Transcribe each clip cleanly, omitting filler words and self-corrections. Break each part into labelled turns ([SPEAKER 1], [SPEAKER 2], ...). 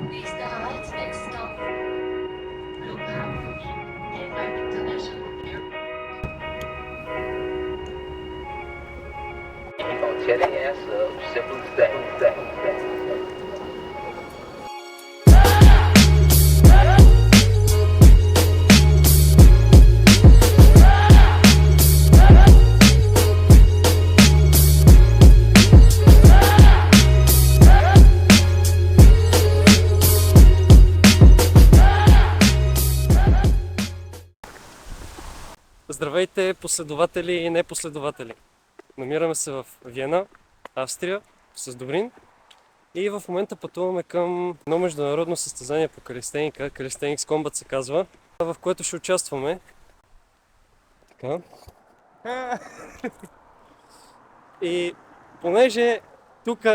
[SPEAKER 1] Please dial its next stop. Local International
[SPEAKER 2] Ain't gonna tear their ass up, simple as that.
[SPEAKER 3] Здравейте, последователи и непоследователи! Намираме се в Виена, Австрия, с Добрин и в момента пътуваме към едно международно състезание по калистеника, Calisthenics Combat се казва, в което ще участваме. Така. И понеже тук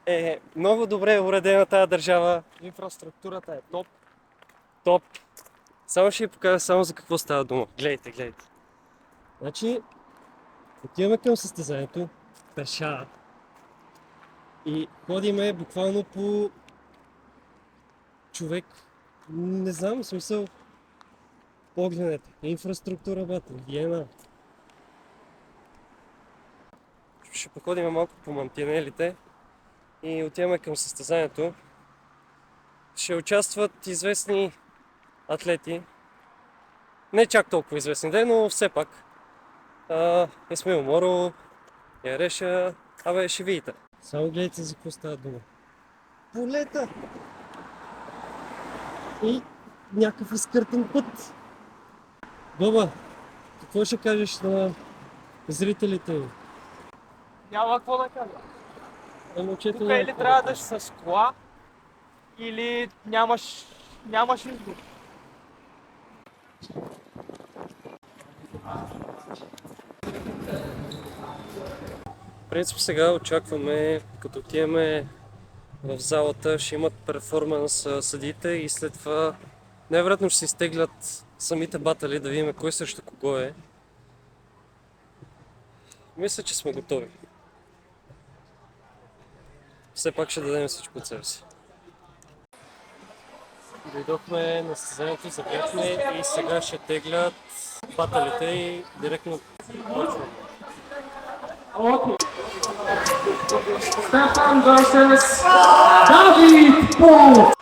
[SPEAKER 3] е много добре уредена тази държава, инфраструктурата е топ. Само ще ви покажа само за какво става дума. Гледайте. Значи, отиваме към състезанието, пеша и ходиме буквално по човек, не знам, в смисъл, погледнете, инфраструктура, бата, Виена. Ще походим малко по мантинелите и отиваме към състезанието. Ще участват известни атлети, не чак толкова известни, но все пак. Исмаил Моро, Яреша, ще видите. Само гледайте за какво става дума. Полета! И някакъв изкъртен път. Боба, какво ще кажеш на зрителите?
[SPEAKER 4] Няма какво да кажа.
[SPEAKER 3] Момчето
[SPEAKER 4] Тук
[SPEAKER 3] няма
[SPEAKER 4] или
[SPEAKER 3] какво
[SPEAKER 4] трябва
[SPEAKER 3] да
[SPEAKER 4] да си с кола, или нямаш избор.
[SPEAKER 3] В принцип сега очакваме, като отиваме в залата, ще имат перформанс съдиите и след това най-вероятно ще се изтеглят самите батали да видим кой срещу кого е. Мисля, че сме готови. Все пак ще дадем всичко от себе си. Дойдохме на състезанието, забрахме и сега ще теглят баталите и директно почваме.
[SPEAKER 4] Stefan versus David Paul.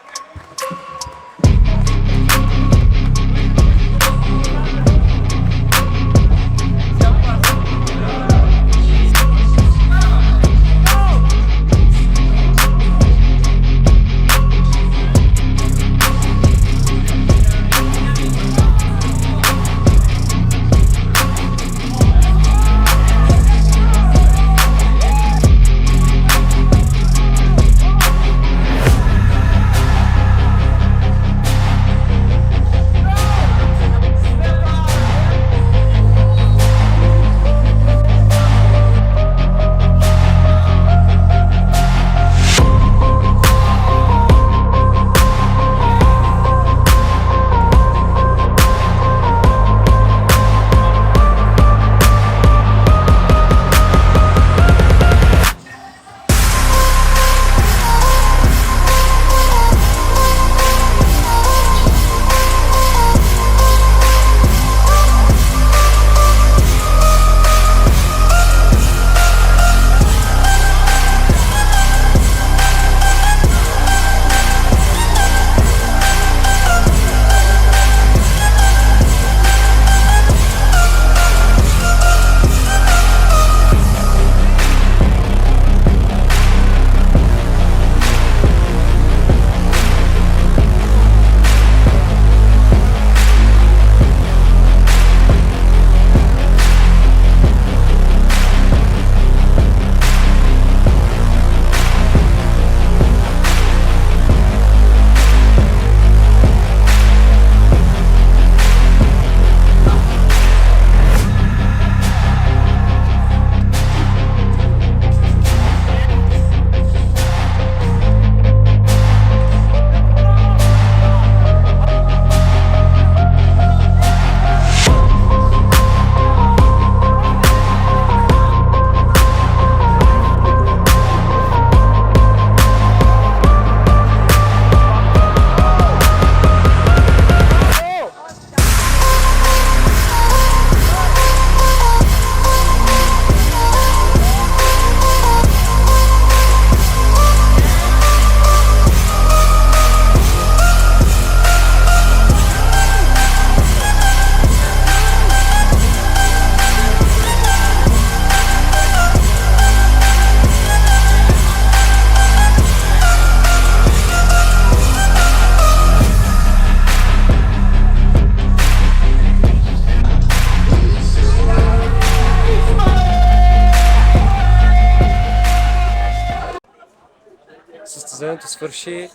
[SPEAKER 3] състезанието свърши,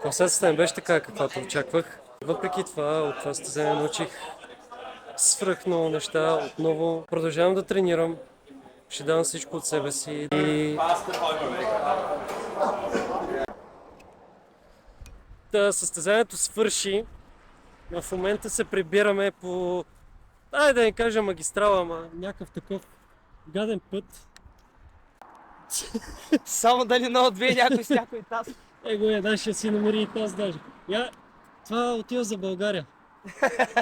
[SPEAKER 3] концентрацията не беше така, каквато очаквах. Въпреки това, от това състезание научих свръх много неща. Отново продължавам да тренирам. Ще давам всичко от себе си. И да, състезанието свърши. В момента се прибираме по, да не кажа магистрала, ама някакъв такъв гаден път.
[SPEAKER 4] Само да ни наотвие някой с някой таз.
[SPEAKER 3] Дай ще си намери и таз даже. Това отива за България.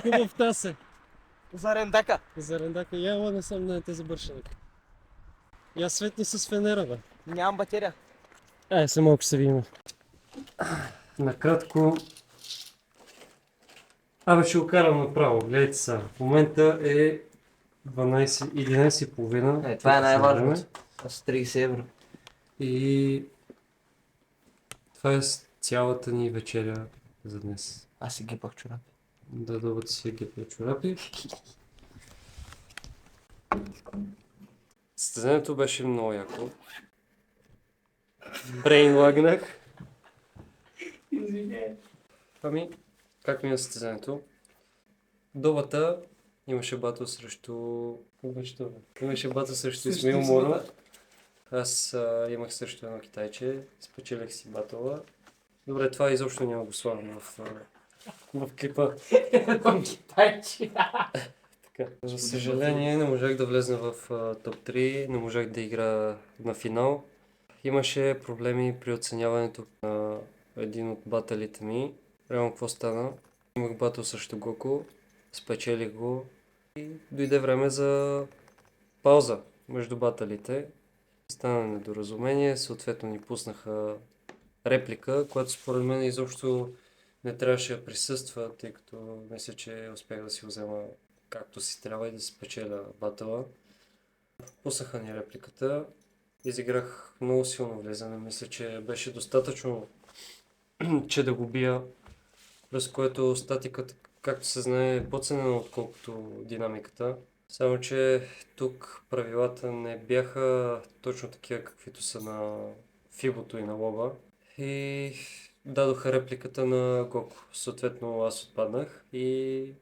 [SPEAKER 3] Хубав таз е.
[SPEAKER 4] За рендака.
[SPEAKER 3] За рендака. Ела не съм на тези бършеник. Я светни с фенера, бе.
[SPEAKER 4] Нямам батерия.
[SPEAKER 3] Се малко се видим. Накратко. Ще го карам направо. Гледайте сега. В момента е 11:30.
[SPEAKER 5] Това е най-важното. С 30 евро.
[SPEAKER 3] И това е цялата ни вечеря за днес.
[SPEAKER 5] Аз си гипах чорапи.
[SPEAKER 3] Да дълбат си гипни чорапи. Състезанието беше много яко. Брейн лагнах. Как ми е състезанието? Добата имаше батъл срещу... Имаше батъл срещу Исмаил Моно. Аз имах срещу едно китайче, спечелих си батъла. Добре, това изобщо няма го слагам в клипа.
[SPEAKER 5] Китайче.
[SPEAKER 3] Така. За съжаление не можах да влезна в топ 3, не можах да игра на финал. Имаше проблеми при оценяването на един от батълите ми. Реално какво стана? Имах батъл срещу Гоко, спечелих го и дойде време за пауза между батълите. Стана недоразумение, съответно ни пуснаха реплика, която според мен изобщо не трябваше да присъства, тъй като мисля, че успях да си го взема както си трябва и да си спечеля батъла. Пуснаха ни репликата, изиграх много силно влизане, мисля, че беше достатъчно, че да го бия, през което статиката, както се знае, е по-ценена отколкото динамиката. Само, че тук правилата не бяха точно такива, каквито са на Фибото и на Лоба. И дадоха репликата на Гоко. Съответно аз отпаднах и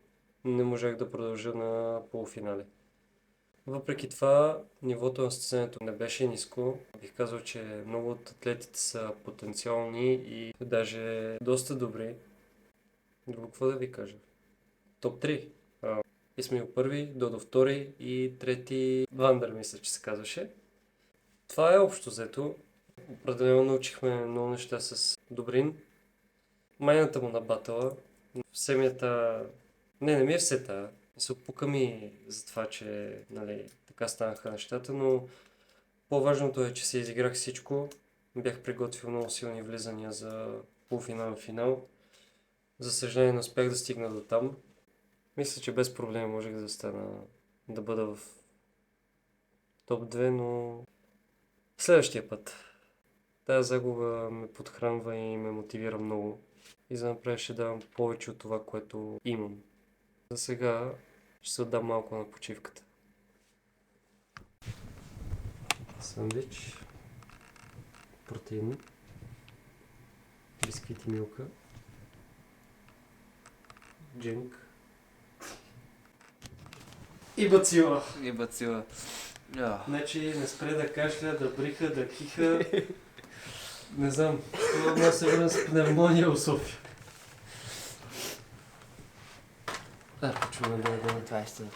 [SPEAKER 3] не можах да продължа на полуфинале. Въпреки това, нивото на състезанието не беше ниско. Бих казал, че много от атлетите са потенциални и даже доста добри. Друго какво да ви кажа? Топ 3. Исмаил първи, Додо втори и трети Вандър, мисля, че се казваше. Това е общо взето. Определено научихме много неща с Добрин. Майната му на батъла. Семията... Не ми е всета. Се опука ми за това, че така станаха нещата, но по-важното е, че се изиграх всичко. Бях приготвил много силни влизания за полуфинал и финал. За съжаление не успях да стигна до там. Мисля, че без проблем можех да бъда в топ 2, но следващия път. Тая загуба ме подхранва и ме мотивира много. И за напред ще давам повече от това, което имам. За сега ще се отдам малко на почивката. Сандвич, протеини, бисквит и милка, джинк и бацила. Значи не спре да кашля, да бриха, да киха. Не знам, това се върна с пневмония у София.
[SPEAKER 5] Почваме да това е истина.